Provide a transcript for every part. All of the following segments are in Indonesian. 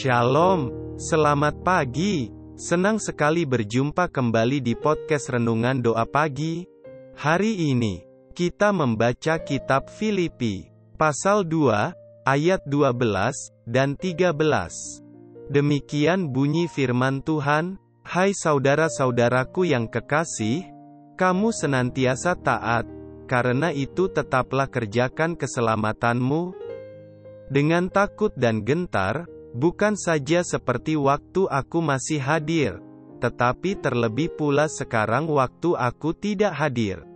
Shalom, selamat pagi. Senang sekali berjumpa kembali di podcast Renungan Doa Pagi. Hari ini, kita membaca kitab Filipi, pasal 2, ayat 12, dan 13. Demikian bunyi firman Tuhan, "Hai saudara-saudaraku yang kekasih, kamu senantiasa taat, karena itu tetaplah kerjakan keselamatanmu dengan takut dan gentar, bukan saja seperti waktu aku masih hadir, tetapi terlebih pula sekarang waktu aku tidak hadir.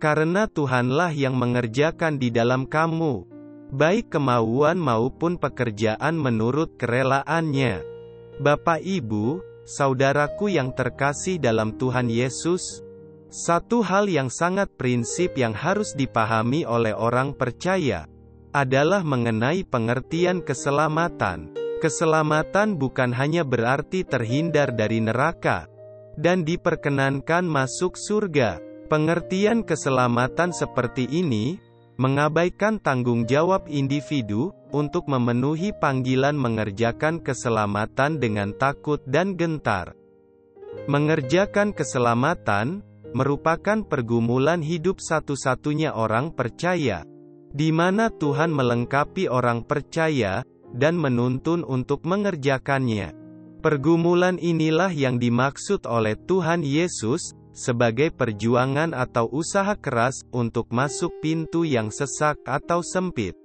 Karena Tuhanlah yang mengerjakan di dalam kamu, baik kemauan maupun pekerjaan menurut kerelaannya." Bapak Ibu, saudaraku yang terkasih dalam Tuhan Yesus, satu hal yang sangat prinsip yang harus dipahami oleh orang percaya adalah mengenai pengertian keselamatan. Keselamatan bukan hanya berarti terhindar dari neraka dan diperkenankan masuk surga. Pengertian keselamatan seperti ini mengabaikan tanggung jawab individu untuk memenuhi panggilan mengerjakan keselamatan dengan takut dan gentar. Mengerjakan keselamatan merupakan pergumulan hidup satu-satunya orang percaya, di mana Tuhan melengkapi orang percaya, dan menuntun untuk mengerjakannya. Pergumulan inilah yang dimaksud oleh Tuhan Yesus, sebagai perjuangan atau usaha keras, untuk masuk pintu yang sesak atau sempit.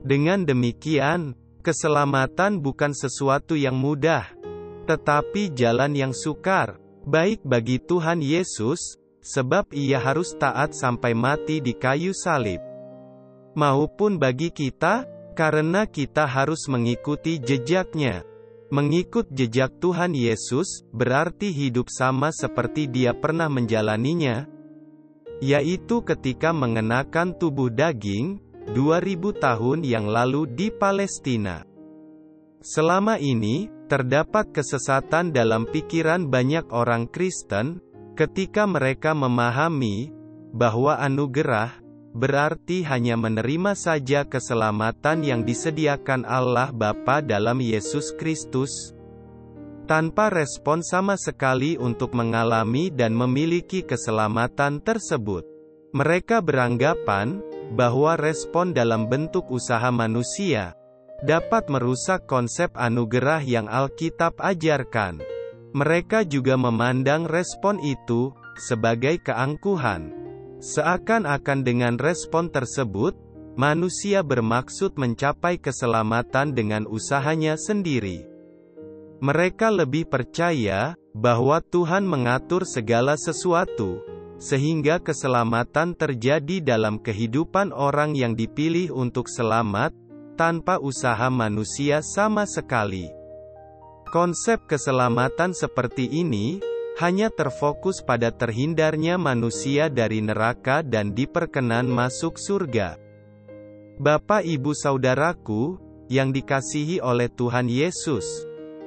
Dengan demikian, keselamatan bukan sesuatu yang mudah, tetapi jalan yang sukar, baik bagi Tuhan Yesus, sebab Ia harus taat sampai mati di kayu salib, maupun bagi kita, karena kita harus mengikuti jejaknya. Mengikut jejak Tuhan Yesus, berarti hidup sama seperti Dia pernah menjalaninya, yaitu ketika mengenakan tubuh daging, 2000 tahun yang lalu di Palestina. Selama ini, terdapat kesesatan dalam pikiran banyak orang Kristen, ketika mereka memahami bahwa anugerah berarti hanya menerima saja keselamatan yang disediakan Allah Bapa dalam Yesus Kristus, tanpa respon sama sekali untuk mengalami dan memiliki keselamatan tersebut. Mereka beranggapan bahwa respon dalam bentuk usaha manusia dapat merusak konsep anugerah yang Alkitab ajarkan. Mereka juga memandang respon itu sebagai keangkuhan. Seakan-akan dengan respon tersebut, manusia bermaksud mencapai keselamatan dengan usahanya sendiri. Mereka lebih percaya bahwa Tuhan mengatur segala sesuatu, sehingga keselamatan terjadi dalam kehidupan orang yang dipilih untuk selamat, tanpa usaha manusia sama sekali. Konsep keselamatan seperti ini hanya terfokus pada terhindarnya manusia dari neraka dan diperkenan masuk surga. Bapak Ibu saudaraku, yang dikasihi oleh Tuhan Yesus,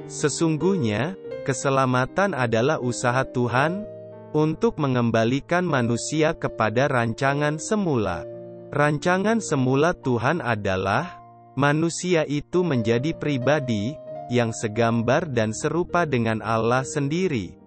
sesungguhnya, keselamatan adalah usaha Tuhan untuk mengembalikan manusia kepada rancangan semula. Rancangan semula Tuhan adalah manusia itu menjadi pribadi yang segambar dan serupa dengan Allah sendiri,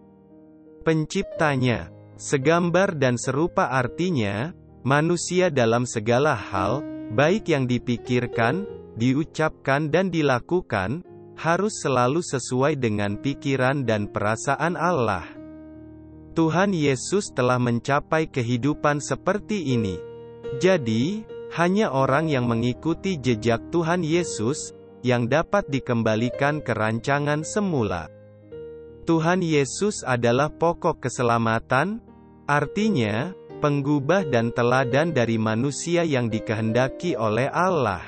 Penciptanya. Segambar dan serupa artinya, manusia dalam segala hal, baik yang dipikirkan, diucapkan dan dilakukan, harus selalu sesuai dengan pikiran dan perasaan Allah. Tuhan Yesus telah mencapai kehidupan seperti ini. Jadi, hanya orang yang mengikuti jejak Tuhan Yesus, yang dapat dikembalikan ke rancangan semula. Tuhan Yesus adalah pokok keselamatan, artinya, penggubah dan teladan dari manusia yang dikehendaki oleh Allah.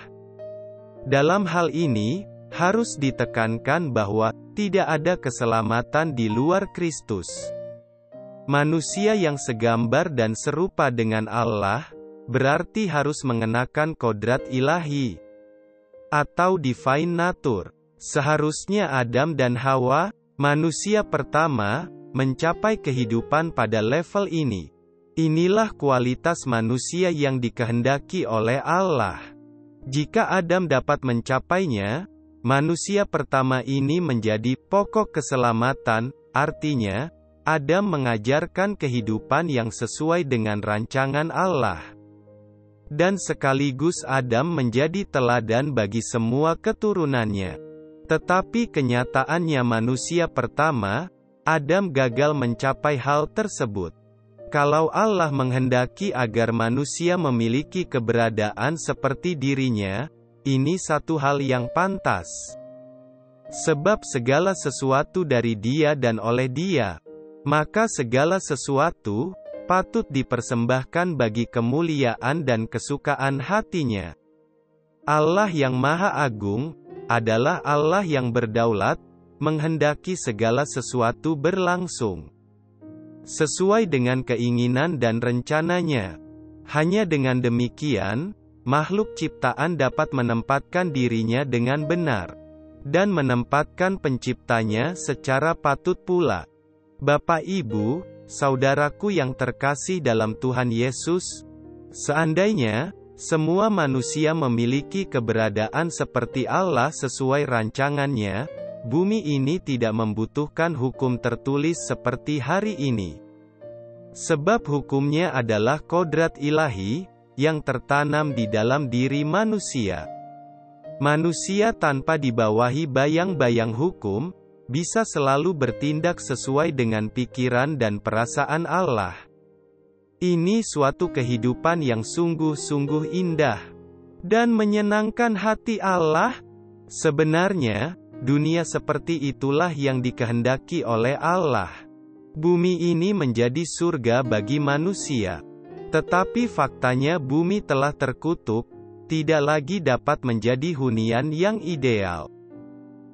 Dalam hal ini, harus ditekankan bahwa tidak ada keselamatan di luar Kristus. Manusia yang segambar dan serupa dengan Allah, berarti harus mengenakan kodrat ilahi, atau divine nature. Seharusnya Adam dan Hawa, manusia pertama, mencapai kehidupan pada level ini. Inilah kualitas manusia yang dikehendaki oleh Allah. Jika Adam dapat mencapainya, manusia pertama ini menjadi pokok keselamatan, artinya, Adam mengajarkan kehidupan yang sesuai dengan rancangan Allah. Dan sekaligus Adam menjadi teladan bagi semua keturunannya. Tetapi kenyataannya manusia pertama, Adam gagal mencapai hal tersebut. Kalau Allah menghendaki agar manusia memiliki keberadaan seperti dirinya, ini satu hal yang pantas. Sebab segala sesuatu dari Dia dan oleh Dia, maka segala sesuatu patut dipersembahkan bagi kemuliaan dan kesukaan hatinya. Allah yang Maha Agung adalah Allah yang berdaulat, menghendaki segala sesuatu berlangsung sesuai dengan keinginan dan rencananya. Hanya dengan demikian, makhluk ciptaan dapat menempatkan dirinya dengan benar, dan menempatkan penciptanya secara patut pula. Bapak Ibu, saudaraku yang terkasih dalam Tuhan Yesus, seandainya semua manusia memiliki keberadaan seperti Allah sesuai rancangannya, bumi ini tidak membutuhkan hukum tertulis seperti hari ini. Sebab hukumnya adalah kodrat ilahi, yang tertanam di dalam diri manusia. Manusia tanpa dibawahi bayang-bayang hukum, bisa selalu bertindak sesuai dengan pikiran dan perasaan Allah. Ini suatu kehidupan yang sungguh-sungguh indah dan menyenangkan hati Allah. Sebenarnya, dunia seperti itulah yang dikehendaki oleh Allah. Bumi ini menjadi surga bagi manusia. Tetapi faktanya bumi telah terkutuk, tidak lagi dapat menjadi hunian yang ideal.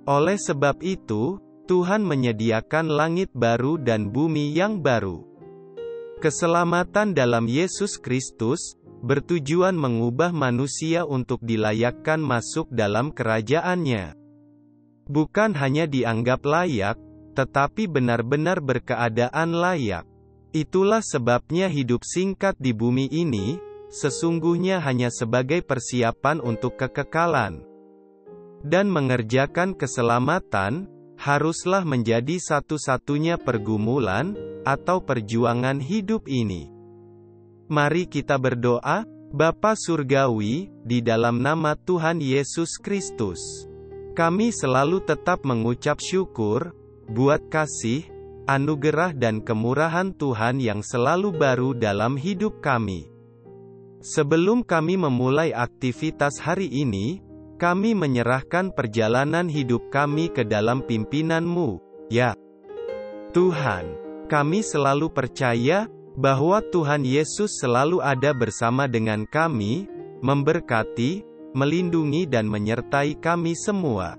Oleh sebab itu, Tuhan menyediakan langit baru dan bumi yang baru. Keselamatan dalam Yesus Kristus bertujuan mengubah manusia untuk dilayakkan masuk dalam kerajaan-Nya. Bukan hanya dianggap layak, tetapi benar-benar berkeadaan layak. Itulah sebabnya hidup singkat di bumi ini, sesungguhnya hanya sebagai persiapan untuk kekekalan. Dan mengerjakan keselamatan, haruslah menjadi satu-satunya pergumulan, atau perjuangan hidup ini. Mari kita berdoa. Bapa Surgawi, di dalam nama Tuhan Yesus Kristus, kami selalu tetap mengucap syukur, buat kasih, anugerah dan kemurahan Tuhan yang selalu baru dalam hidup kami. Sebelum kami memulai aktivitas hari ini, kami menyerahkan perjalanan hidup kami ke dalam pimpinan-Mu, ya Tuhan. Kami selalu percaya bahwa Tuhan Yesus selalu ada bersama dengan kami, memberkati, melindungi dan menyertai kami semua.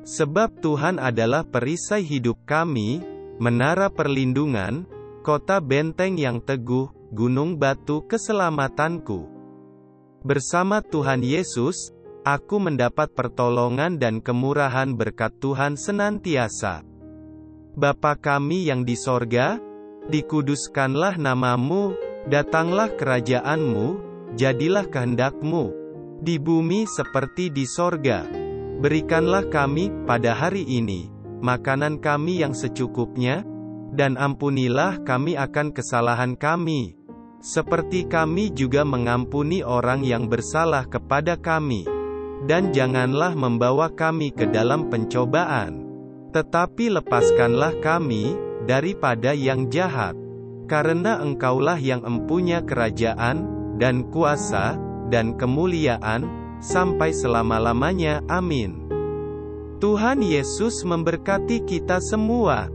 Sebab Tuhan adalah perisai hidup kami, menara perlindungan, kota benteng yang teguh, gunung batu keselamatanku. Bersama Tuhan Yesus, aku mendapat pertolongan dan kemurahan berkat Tuhan senantiasa. Bapa kami yang di sorga, dikuduskanlah nama-Mu, datanglah kerajaan-Mu, jadilah kehendak-Mu, di bumi seperti di sorga. Berikanlah kami, pada hari ini, makanan kami yang secukupnya, dan ampunilah kami akan kesalahan kami, seperti kami juga mengampuni orang yang bersalah kepada kami. Dan janganlah membawa kami ke dalam pencobaan, tetapi lepaskanlah kami daripada yang jahat. Karena Engkaulah yang empunya kerajaan, dan kuasa, dan kemuliaan, sampai selama-lamanya. Amin. Tuhan Yesus memberkati kita semua.